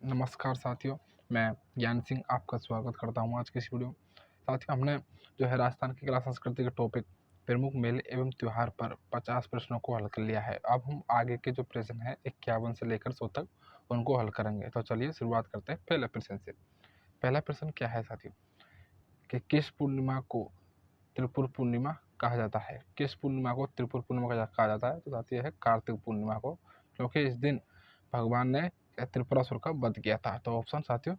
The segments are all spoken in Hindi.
नमस्कार साथियों, मैं ज्ञान सिंह आपका स्वागत करता हूँ आज की इस वीडियो में। साथियों, हमने जो है राजस्थान की कला संस्कृति के टॉपिक प्रमुख मेले एवं त्योहार पर 50 प्रश्नों को हल कर लिया है। अब हम आगे के जो प्रश्न हैं 51 से लेकर 100 तक उनको हल करेंगे। तो चलिए शुरुआत करते हैं पहले प्रश्न से। पहला प्रश्न क्या है साथियों कि किस पूर्णिमा को त्रिपुर पूर्णिमा कहा जाता है? किस पूर्णिमा को त्रिपुर पूर्णिमा कहा जाता है? तो साथियों है कार्तिक पूर्णिमा को, क्योंकि इस दिन भगवान ने त्रिपुरासुर का वध किया था। तो ऑप्शन साथियों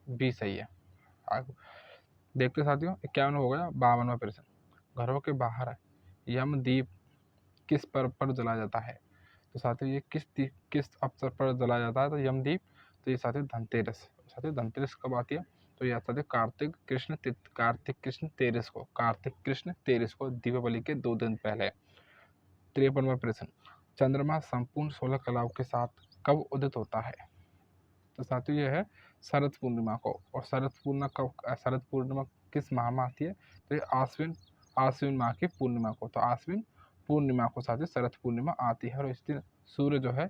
बी सही है। आगे देखते साथियों, 51 हो गया। 52वां प्रश्न, घरों के बाहर यमदीप किस पर्व पर जलाया जाता है? तो साथियों ये किस अवसर पर जलाया जाता है? तो यमदीप, तो ये साथियों धनतेरस। साथियों धनतेरस कब आती है? तो ये साथियों कार्तिक कृष्ण तेरस को दीपावली के 2 दिन पहले। 53वां प्रश्न, चंद्रमा संपूर्ण 16 कलाओं के साथ कब उदित होता है? तो साथियों ये है शरद पूर्णिमा को। और शरद पूर्णिमा किस माह में आती है? तो ये आश्विन माह की पूर्णिमा को। तो आश्विन पूर्णिमा को साथियों शरद पूर्णिमा आती है। और इस दिन सूर्य जो है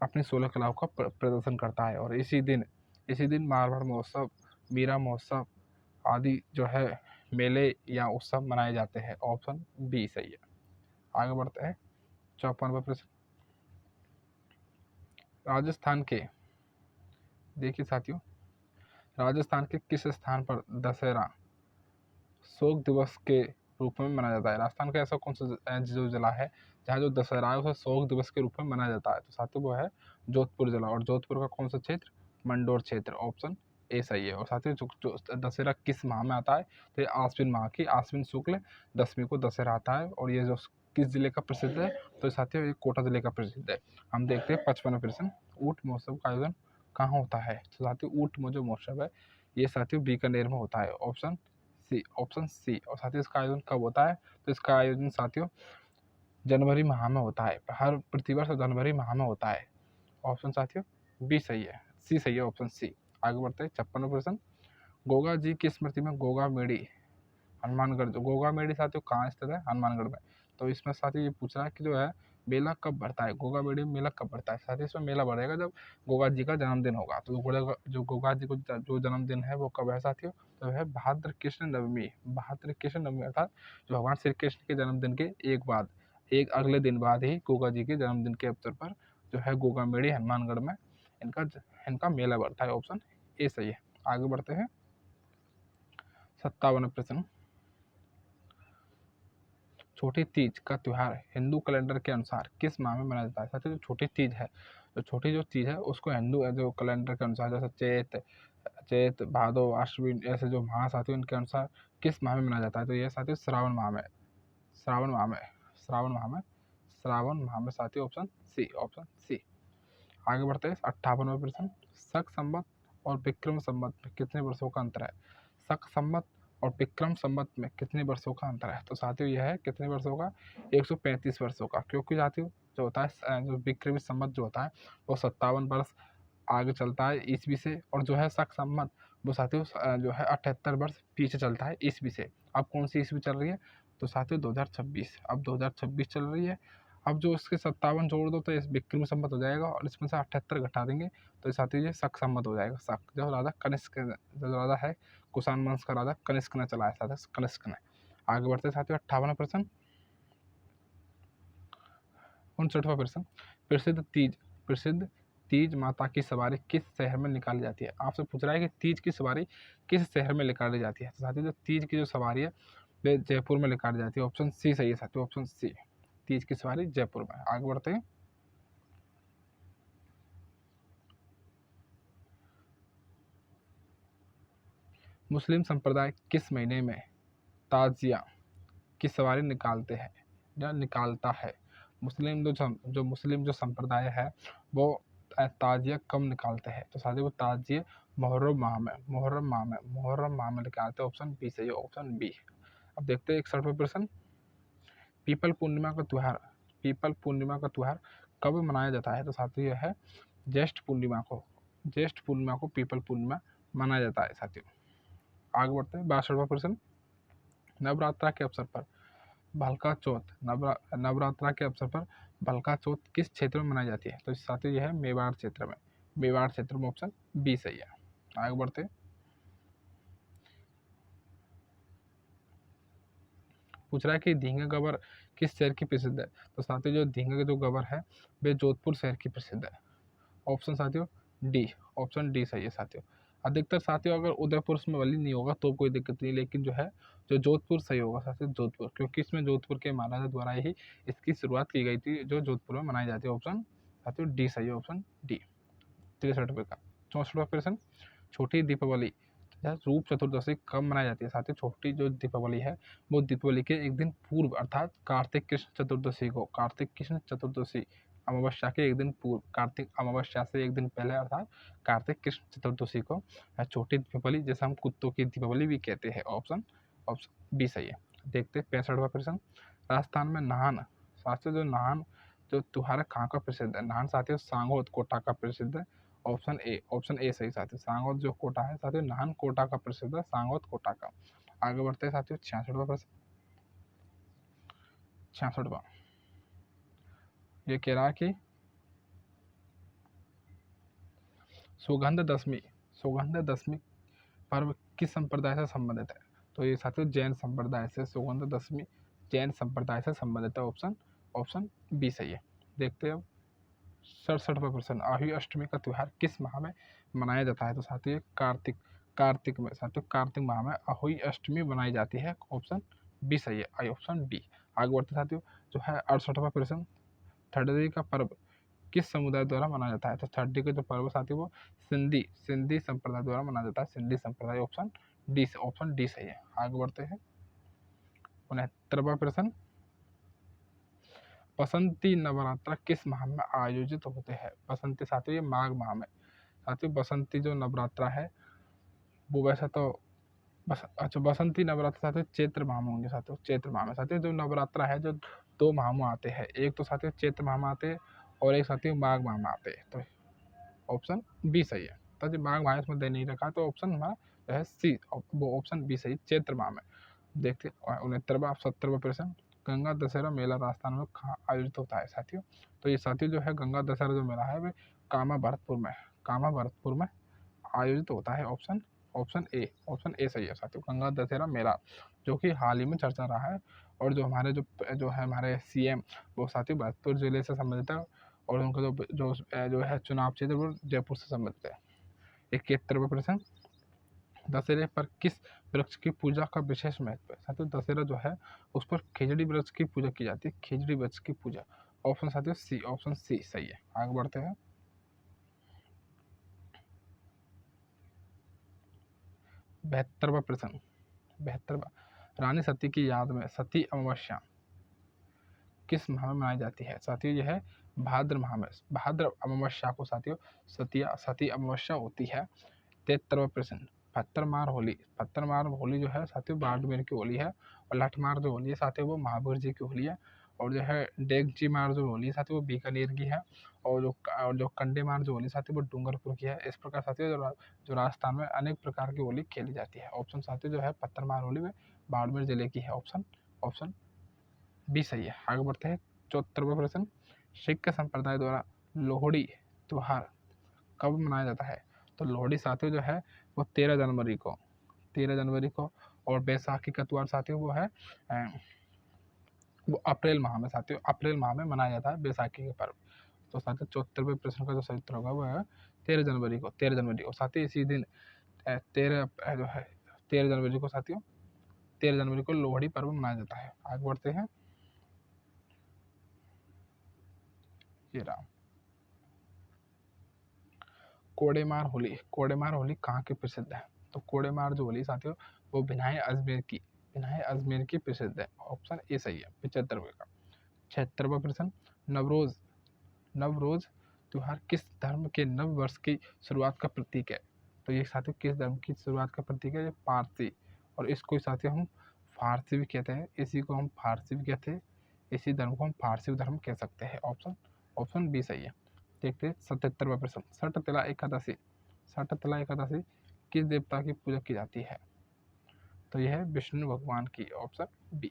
अपनी 16 कलाओं का प्रदर्शन करता है। और इसी दिन मारवाड़ महोत्सव, मीरा महोत्सव आदि जो है मेले या उत्सव मनाए जाते हैं। ऑप्शन बी सही है। आगे बढ़ते हैं 54वां प्रश्न, राजस्थान के, देखिए साथियों, राजस्थान के किस स्थान पर दशहरा शोक दिवस के रूप में मनाया जाता है? राजस्थान का ऐसा कौन सा जो जिला है जहाँ जो दशहरा है उसे शोक दिवस के रूप में मनाया जाता है? तो साथियों वो है जोधपुर जिला। और जोधपुर का कौन सा क्षेत्र? मंडोर क्षेत्र। ऑप्शन ए सही है। और साथियों जो दशहरा किस माह में आता है? तो ये आश्विन माह की आश्विन शुक्ल दशमी को दशहरा आता है। और ये जो किस जिले का प्रसिद्ध है? तो साथियों ये कोटा जिले का प्रसिद्ध है। हम देखते हैं 55वां प्रश्न, ऊंट महोत्सव का आयोजन कहाँ होता है? तो साथियों ऊंट जो महोत्सव है ये साथियों बीकानेर में होता है। Option C. और साथियों इसका आयोजन कब होता है? तो इसका आयोजन साथियों जनवरी माह में होता है। हर प्रतिवर्ष जनवरी माह में होता है। ऑप्शन साथियों बी सही है, सी सही है, ऑप्शन सी। आगे बढ़ते हैं 56वां प्रश्न, गोगा जी की स्मृति में गोगा मेड़ी हनुमानगढ़, जो गोगा मेड़ी साथियों कहाँ स्थित है? हनुमानगढ़ में। तो इसमें साथियों ये पूछ रहा है कि जो है मेला कब बढ़ता है? गोगा मेड़ी में मेला कब बढ़ता है? साथियों इसमें मेला बढ़ेगा जब गोगा जी का जन्मदिन होगा। तो जो गोगा जी को जो जन्मदिन है वो कब है साथियों? तो है भाद्र कृष्ण नवमी। भाद्र कृष्ण नवमी अर्थात जो भगवान श्री कृष्ण के जन्मदिन के एक अगले दिन बाद ही गोगा जी के जन्मदिन के अवसर पर जो है गोगा मेड़ी हनुमानगढ़ में इनका इनका मेला बढ़ता है। ऑप्शन ए सही है। आगे बढ़ते हैं 57वां प्रश्न, छोटी तीज का त्योहार हिंदू कैलेंडर के अनुसार किस माह में मनाया जाता है? साथियों जो छोटी तीज है, जो तीज है उसको हिंदू जो कैलेंडर के अनुसार जैसे चैत भादो आश्विन ऐसे जो माह साथियों इनके अनुसार किस माह में मनाया जाता है? तो ये साथियों श्रावण माह में श्रावण माह में श्रावण माह में साथियों ऑप्शन सी। आगे बढ़ते हैं 58वां प्रश्न, शक संवत और विक्रम संवत में कितने वर्षों का अंतर है? शक संवत और विक्रम संवत में कितने वर्षों का अंतर है? तो साथियों यह है कितने वर्षों का? 135 वर्षों का। क्योंकि साथियों जो होता है जो विक्रमी संवत जो होता है वो 57 वर्ष आगे चलता है ईस्वी से। और जो है शक संवत वो साथियों जो है 78 वर्ष पीछे चलता है ईस्वी से। अब कौन सी ईस्वी चल रही है? तो साथियों 2026। अब 2026 चल रही है। अब जो इसके 57 जोड़ दो तो इस विक्रम संवत हो जाएगा। और इसमें से 78 घटा देंगे तो साथियों ये शक संवत हो जाएगा। शक जो राजा कनिष्क, जो राजा है कुषाण वंश का राजा कनिष्क ने चलाया था, कनिष्क ने। आगे बढ़ते साथियों 58वां प्रश्न, 59वां प्रश्न, प्रसिद्ध तीज माता की सवारी किस शहर में निकाली जाती है? आपसे पूछ रहा है कि तीज की सवारी किस शहर में निकाली जाती है? तो साथियों जो तीज की जो सवारी है वे जयपुर में निकाली जाती है। ऑप्शन सी सही है साथियों, ऑप्शन सी, तीज की सवारी जयपुर में। आगे बढ़ते हैं मुस्लिम संप्रदाय किस महीने में ताजिया की सवारी निकालते हैं या निकालता है? मुस्लिम जो संप्रदाय है वो ताजिया कब निकालते हैं? तो साथियों वो ताजिया मुहर्रम माह में निकालते हैं। ऑप्शन बी सही है, ऑप्शन बी। अब देखते हैं 61वां प्रश्न, पीपल पूर्णिमा का त्योहार कब मनाया जाता है? तो साथियों यह है ज्येष्ठ पूर्णिमा को पीपल पूर्णिमा मनाया जाता है साथियों। आगे बढ़ते हैं 62वां प्रश्न, नवरात्रा के अवसर पर नवरात्रा के अवसर पर भलका चौथ किस क्षेत्र में मनाई जाती है? तो साथियों यह है मेवाड़ क्षेत्र में। मेवाड़ क्षेत्र में ऑप्शन बी सही है। आगे बढ़ते हैं। पूछ रहा है कि धींगा गबर किस शहर की प्रसिद्ध है। तो साथियों जो धींगा का जो गबर है वे जोधपुर शहर की प्रसिद्ध है। ऑप्शन साथियों डी, ऑप्शन डी सही है साथियों। अधिकतर साथियों अगर उदयपुर में वली नहीं होगा तो कोई दिक्कत नहीं, लेकिन जो है जो जोधपुर सही होगा साथियों, जोधपुर, क्योंकि इसमें जोधपुर के महाराजा द्वारा ही इसकी शुरुआत की गई थी जो जोधपुर में मनाई जाती है। ऑप्शन साथियों डी सही है, ऑप्शन डी। 63 का 64वां प्रश्न, छोटी दीपावली या रूप चतुर्दशी कब मनाई जाती है। साथियों छोटी जो दीपावली है वो दीपावली के एक दिन पूर्व अर्थात कार्तिक कृष्ण चतुर्दशी को, कार्तिक कृष्ण चतुर्दशी अमावस्या के एक दिन पूर्व, कार्तिक अमावस्या से एक दिन पहले अर्थात कार्तिक कृष्ण चतुर्दशी को छोटी दीपावली, जैसे हम कुत्तों की दीपावली भी कहते हैं। ऑप्शन ऑप्शन बी सही है। देखते 65वां प्रश्न, राजस्थान में नाहन, साथियों जो नाहन जो त्योहार है कहाँ का प्रसिद्ध है। नाहन साथियों सांगोद कोटा का प्रसिद्ध है। ऑप्शन ए, ऑप्शन ए सही साथियों। सांगोद जो कोटा है साथियों, नाहन कोटा का प्रसिद्ध है, सांगोद कोटा का। आगे बढ़ते हैं साथियों 66वां प्रश्न, 66वां ये कह रहा है कि सुगंध दशमी, सुगंध दशमी पर्व किस संप्रदाय से संबंधित है। तो ये साथियों जैन संप्रदाय से, सुगंध दशमी जैन संप्रदाय से संबंधित है। ऑप्शन ऑप्शन बी सही है। देखते हैं अब 67वां प्रश्न, आही अष्टमी का त्योहार किस माह में मनाया जाता है। तो साथियों कार्तिक, कार्तिक में साथियों कार्तिक माह में आही अष्टमी मनाई जाती है। ऑप्शन बी सही है, आई ऑप्शन बी। आगे बढ़ते साथियों जो है 68वां प्रश्न, थर्डी का पर्व किस समुदाय द्वारा मनाया जाता है। तो थर्डी का जो पर्व साथियों वो सिंधी, सिंधी संप्रदाय द्वारा मनाया जाता है, सिंधी संप्रदाय। ऑप्शन डी, ऑप्शन डी सही है। आगे बढ़ते हैं 69वां प्रश्न, बसंती नवरात्र किस माह में आयोजित होते हैं। बसंती साथियों ये माघ माह में। साथियों बसंती जो नवरात्रा है वो वैसे तो अच्छा बसंती नवरात्र साथियों चैत्र माह में होंगे। साथियों चैत्र माह में साथियों जो नवरात्रा है जो दो माह में आते हैं, एक तो साथियों चैत्र माह में आते हैं और एक साथियों माघ माह में आते हैं। तो ऑप्शन बी सही है। तो माघ माह इसमें दे नहीं रखा तो ऑप्शन हमारा जो है सी, वो ऑप्शन बी सही, चैत्र माह में। देखते 69वां 70वां प्रश्न, गंगा दशहरा मेला राजस्थान में कहाँ आयोजित होता है। साथियों तो ये साथियों जो है गंगा दशहरा जो मेला है वे कामा भरतपुर में, कामा भरतपुर में आयोजित होता है। Option option A, option A सही है साथियों। गंगा दशहरा मेला जो कि हाल ही में चर्चा रहा है और जो हमारे जो है हमारे सीएम वो साथियों भरतपुर जिले से संबंधित है और उनका जो है चुनाव क्षेत्र वो जयपुर से संबंधित है। 71वां प्रश्न, दशहरे पर किस वृक्ष की पूजा का विशेष महत्व है। साथियों दशहरा जो है उस पर खेजड़ी वृक्ष की पूजा की जाती है, खेजड़ी वृक्ष की पूजा। ऑप्शन साथियों सी, ऑप्शन सी सही है। आगे बढ़ते हैं 72वां प्रश्न, 72वां, रानी सती की याद में सती अमावस्या किस माह में मनाई जाती है। साथियों यह है भाद्र माह में, भाद्र अमावस्या को साथियों सती अमावस्या होती है। 73वां प्रश्न, पत्थरमार होली, पत्थरमार होली जो है साथियों बाड़मेर की होली है और लठमार जो होली है साथियों वो महावीर जी की होली है और जो है डेगची मार जो होली है साथियों वो बीकानेर की है और जो कंडे मार जो होली है साथियों वो डूंगरपुर की है। इस प्रकार साथियों जो राजस्थान में अनेक प्रकार की होली खेली जाती है। ऑप्शन साथियों जो है पत्थरमार होली में बाड़मेर जिले की है। ऑप्शन ऑप्शन बी सही है। आगे बढ़ते हैं 74वां प्रश्न, सिख संप्रदाय द्वारा लोहड़ी त्योहार कब मनाया जाता है। तो लोहड़ी साथियों जो है वो 13 जनवरी को, 13 जनवरी को और बैसाखी का त्योहार साथियों वो है वो अप्रैल माह में, साथियों अप्रैल माह में मनाया जाता है बैसाखी के पर्व। तो साथियों 74वें प्रश्न का जो सही उत्तर होगा वो है 13 जनवरी को, 13 जनवरी और साथियों इसी दिन 13 जो है 13 जनवरी को साथियों 13 जनवरी को लोहड़ी पर्व मनाया जाता है। आगे बढ़ते हैं ये रहा कोडेमार होली, कोडेमार होली कहाँ की प्रसिद्ध है। तो कोडेमार जो होली साथियों वो बिनाए अजमेर की, बिनाए अजमेर की प्रसिद्ध है। ऑप्शन ए सही है 75वें का। 76वां प्रश्न, नवरोज, नवरोज त्योहार किस धर्म के नव वर्ष की शुरुआत का प्रतीक है। तो ये साथियों किस धर्म की शुरुआत का प्रतीक है। ये पारसी, और इसको साथियों हम फारसी भी कहते हैं, इसी को हम फारसी भी कहते हैं, इसी धर्म को हम फारसी धर्म कह सकते हैं। ऑप्शन ऑप्शन बी सही है। देखते हैं 77वां प्रश्न, सटतिला एकादशी, सटतिला एकादशी किस देवता की पूजा की जाती है। तो यह है विष्णु भगवान की। Option B.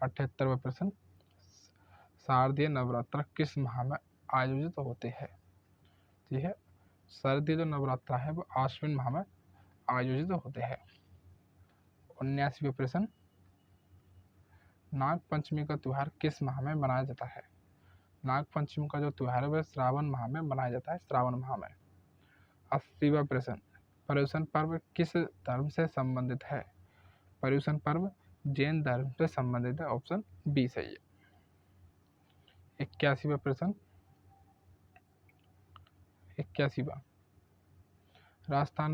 78वां प्रश्न, शारदीय नवरात्र किस माह में आयोजित होते हैं? ठीक है, शारदीय जो नवरात्र है वो आश्विन माह में आयोजित होते हैं। 79वां प्रश्न, नाग पंचमी का त्योहार किस माह में मनाया जाता है? नाग पंचमी का जो त्योहार है वह श्रावण माह में मनाया जाता है, श्रावण माह में। 80वां प्रश्न, पर्युषण पर्व किस धर्म से संबंधित है? पर्युषण पर्व जैन धर्म से संबंधित है, ऑप्शन बी सही है। 81वां प्रश्न, 81वां, राजस्थान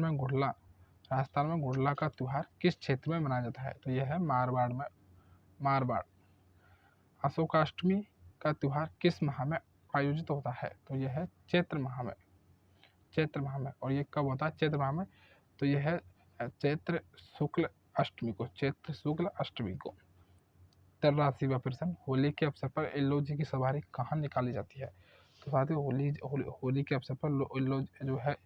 में घुड़ला का त्योहार किस क्षेत्र में मनाया जाता है? तो यह है मारवाड़ में, मारवाड़। अशोकाष्टमी का त्योहार किस माह में आयोजित होता है? तो यह है चैत्र माह में, चैत्र माह में। और ये कब होता है चैत्र माह में? तो यह है चैत्र शुक्ल अष्टमी को, चैत्र शुक्ल अष्टमी को। 83वां प्रश्न, होली के अवसर पर एल्लो जी की सवारी कहाँ निकाली जाती है? तो साथियों होली के अवसर पर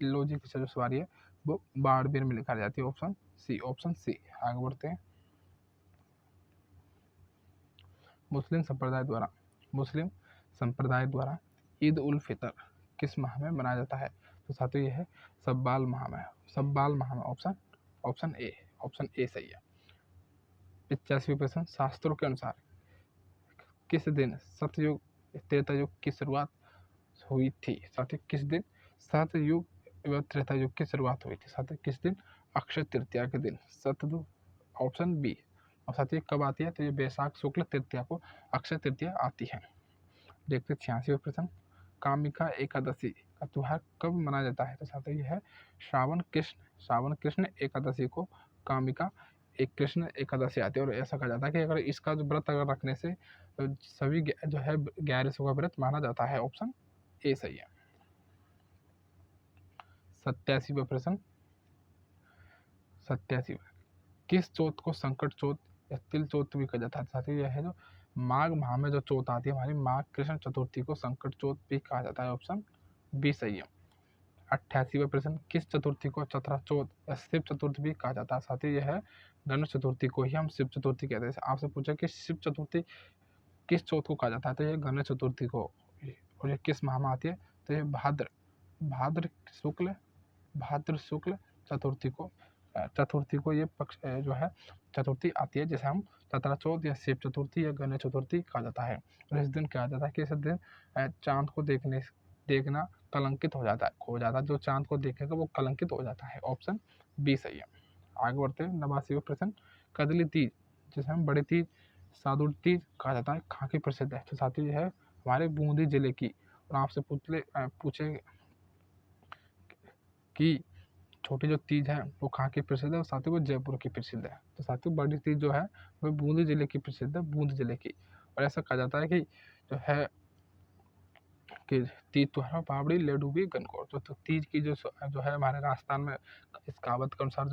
एल्लो जी की जो सवारी है वो बाड़मेर में निकाली जाती है, ऑप्शन सी, ऑप्शन सी। आगे बढ़ते हैं। मुस्लिम संप्रदाय द्वारा ईद उल फितर किस माह में मनाया जाता है? तो साथियों यह है शव्वाल माह में, शव्वाल माह में, ऑप्शन ए सही है। 85वां प्रश्न, शास्त्रों के अनुसार किस दिन सतयुग त्रेता युग की शुरुआत हुई थी? साथियों किस दिन सतयुग एवं त्रेता युग की शुरुआत हुई थी? साथियों किस दिन? अक्षय तृतीया के दिन, सतयुग, ऑप्शन बी। और साथियों कब आती है? तो ये बैसाख शुक्ल तृतीया को अक्षय तृतीया आती है। देखते 86वां प्रश्न, कामिका एकादशी का त्योहार कब मनाया जाता है? तो साथियों यह है श्रावण कृष्ण एकादशी को कामिका एक कृष्ण एकादशी आती है। और ऐसा कहा जाता है कि अगर इसका जो व्रत अगर रखने से सभी जो है 1100 का व्रत माना जाता है, ऑप्शन ए सही है। 87वां प्रश्न, 87वां, किस चौथ को संकट चौथ या तिल चौथ भी कहा जाता है? साथियों यह है जो माघ माह में जो चौथ आती है हमारी माघ कृष्ण चतुर्थी को संकट चौथ भी कहा जाता है, ऑप्शन बी सही है। 88वां प्रश्न, किस चतुर्थी को चतरा चौथ या शिव चतुर्थी भी कहा जाता है? साथियों यह है गणेश चतुर्थी को ही हम शिव चतुर्थी कहते हैं। आपसे पूछा कि शिव चतुर्थी किस चौथ को कहा जाता है? तो यह गणेश चतुर्थी को। और ये किस माह में आती है? तो ये भाद्र शुक्ल चतुर्थी को ये पक्ष जो है चतुर्थी आती है, जिसे हम चतरा चौथ या शिव चतुर्थी या गणेश चतुर्थी कहा जाता है। और इस दिन कहा जाता है कि इस दिन चांद को देखना कलंकित हो जाता है, जो चांद को देखेगा वो कलंकित हो जाता है, ऑप्शन बी सही है। आगे बढ़ते हैं। 89वां प्रश्न, कजली तीज जिसे हम बड़े तीज सादुर तीज कहा जाता है कहाँ की प्रसिद्ध है? तो साथियों यह है हमारे बूंदी जिले की। और आपसे पूछे कि छोटी जो तीज है वो कहाँ की प्रसिद्ध है? और साथियों वो जयपुर की प्रसिद्ध है। तो साथियों बड़ी तीज जो है वो बूंदी जिले की प्रसिद्ध है, बूंदी जिले की। और ऐसा कहा जाता है कि जो है कि तीज त्योहार पापड़ी लड्डू भी गनगौर। तो तीज की जो है हमारे राजस्थान में इस कहावत के अनुसार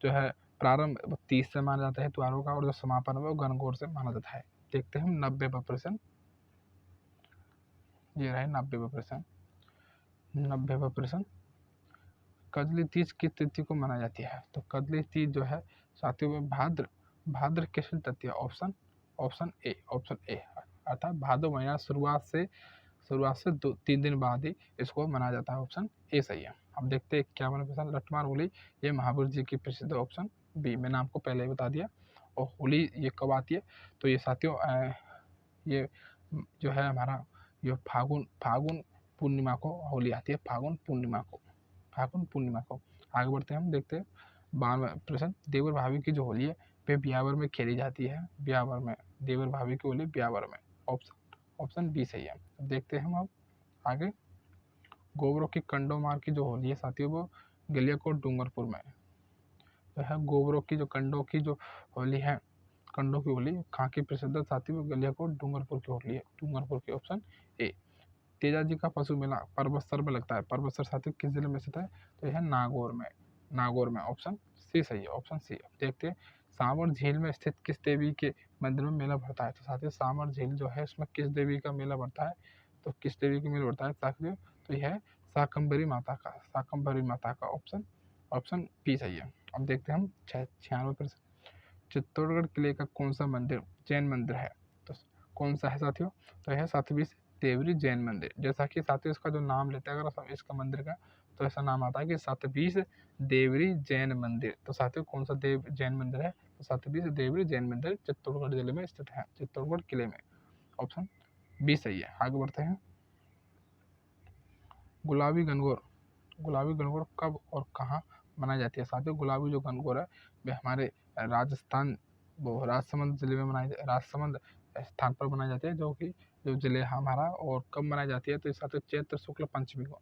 जो है प्रारंभ वो तीज से माना जाता है त्योहारों का, और जो समापन है वो गनगौर से माना जाता है। देखते हैं हम 90वां प्रश्न, ये रहे 90वां प्रश्न। 90वां प्रश्न, कजली तीज किस तिथि को मनाई जाती है? तो कजली तीज जो है साथियों में भाद्र कृष्ण तृतीया, ऑप्शन ए अर्थात भादो महीना शुरुआत से 2-3 दिन बाद ही इसको मनाया जाता है, ऑप्शन ए सही है। अब देखते हैं 51वां प्रश्न, लठमार होली ये महावीर जी की प्रसिद्ध, ऑप्शन बी। मैंने आपको पहले ही बता दिया। और होली ये कब आती है? तो ये साथियों ये जो है हमारा ये फागुन पूर्णिमा को होली आती है, फागुन पूर्णिमा को। आगे बढ़ते हैं हम, देखते हैं 92वां प्रश्न, देवर भाभी की जो होली है वे ब्यावर में खेली जाती है, ब्यावर में, देवर भाभी की होली ब्यावर में, ऑप्शन बी सही है। देखते हैं हम अब आगे, गोबरों की कंडो मार की जो होली है साथियों वो गलियाकोट डूंगरपुर में जो है। गोबरों की जो कंडों की जो होली है, कंडों की होली कहाँ की प्रसिद्ध साथियों वो गलियाकोट डूंगरपुर की होली है, डूंगरपुर की, ऑप्शन ए। तेजा जी का पशु मेला परबतसर में लगता है, परबतसर साथियों किस जिले में स्थित है? तो यह नागौर में, ऑप्शन सी सही है, ऑप्शन सी। देखते हैं सांवर झील में स्थित किस देवी के मंदिर में मेला भरता है? तो साथियों सांवर झील जो है उसमें किस देवी का मेला भरता है? तो किस देवी का मेला भरता है साथियों? तो यह है शाकंभरी माता का, ऑप्शन बी सही है। अब देखते हैं हम 96वां प्रश्न, चित्तौड़गढ़ किले का कौन सा मंदिर जैन मंदिर है? तो कौन सा है साथियों? तो यह सातवीं देवरी जैन मंदिर। जैसा कि साथियों इसका जो नाम लेते हैं अगर हम इसका मंदिर का, तो ऐसा नाम आता है कि सातवीं देवरी जैन मंदिर। तो साथियों कौन सा देव जैन मंदिर है? तो सातवीं देवरी जैन मंदिर चित्तौड़गढ़ जिले में स्थित है, चित्तौड़गढ़ किले में। ऑप्शन बी सही है। आगे बढ़ते हैं। गुलाबी गणगौर, गुलाबी गणगौर कब और कहाँ मनाई जाती है? साथियों गुलाबी जो गणगौर है वह हमारे राजस्थान वो राजसमंद जिले में राजसमंद स्थान पर मनाई जाती है, जो कि जो जिले है हमारा। और कब मनाई जाती है? तो इस साथियों चैत्र शुक्ल पंचमी को,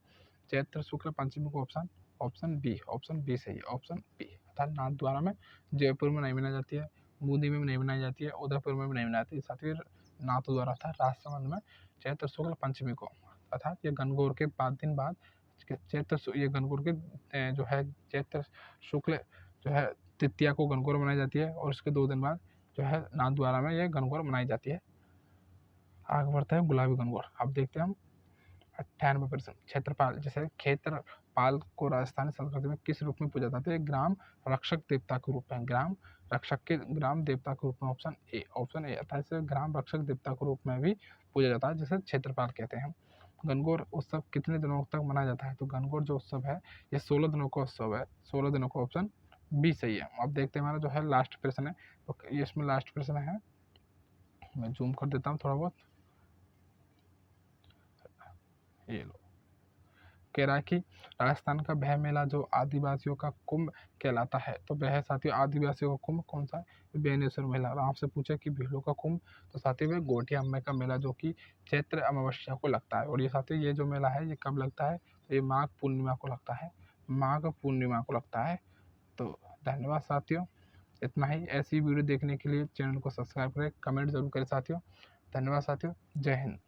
चैत्र शुक्ल पंचमी को। ऑप्शन ऑप्शन बी सही है। ऑप्शन बी अर्थात नाथद्वारा में। जयपुर में नहीं मनाई जाती है, बूंदी में नहीं मनाई जाती है, उदयपुर में भी नहीं मनाई जाती है। साथियों नाथद्वारा था राजसमंद में चैत्र शुक्ल पंचमी को, अर्थात ये गणगौर के 5 दिन बाद ये गणगौर के जो है चैत्र शुक्ल जो है तृतीया को गणगौर मनाई जाती है, और उसके 2 दिन बाद जो है नाथद्वारा में यह गणगौर मनाई जाती है। आगे बढ़ते हैं गुलाबी गणगौर। अब देखते हैं हम 98%। क्षेत्रपाल, जैसे क्षेत्रपाल को राजस्थानी संस्कृति में किस रूप में पूजा जाता है? ग्राम रक्षक देवता के रूप में, ग्राम देवता के रूप में। ऑप्शन ए अर्थात इसे ग्राम रक्षक देवता के रूप में भी पूजा जाता है, जिसे क्षेत्रपाल कहते हैं। गणगौर उत्सव कितने दिनों तक मनाया जाता है? तो गणगौर जो उत्सव है ये 16 दिनों का उत्सव है, 16 दिनों का। ऑप्शन बी सही है। अब देखते हैं हमारा जो है लास्ट प्रश्न है, तो ये इसमें लास्ट प्रश्न है, मैं जूम कर देता हूँ थोड़ा बहुत। ये लो, कह रहा है कि राजस्थान का वह मेला जो आदिवासियों का कुंभ कहलाता है, तो वह साथियों आदिवासियों का कुंभ कौन सा है? बेनेश्वर मेला। और आपसे पूछे कि भीलों का कुंभ, तो साथियों वह गोटिया अम्मे का मेला जो कि चैत्र अमावस्या को लगता है। और ये साथियों ये जो मेला है ये कब लगता है? तो ये माघ पूर्णिमा को लगता है, माघ पूर्णिमा को लगता है। तो धन्यवाद साथियों, इतना ही। ऐसी वीडियो देखने के लिए चैनल को सब्सक्राइब करें, कमेंट जरूर करें साथियों। धन्यवाद साथियों, जय हिंद।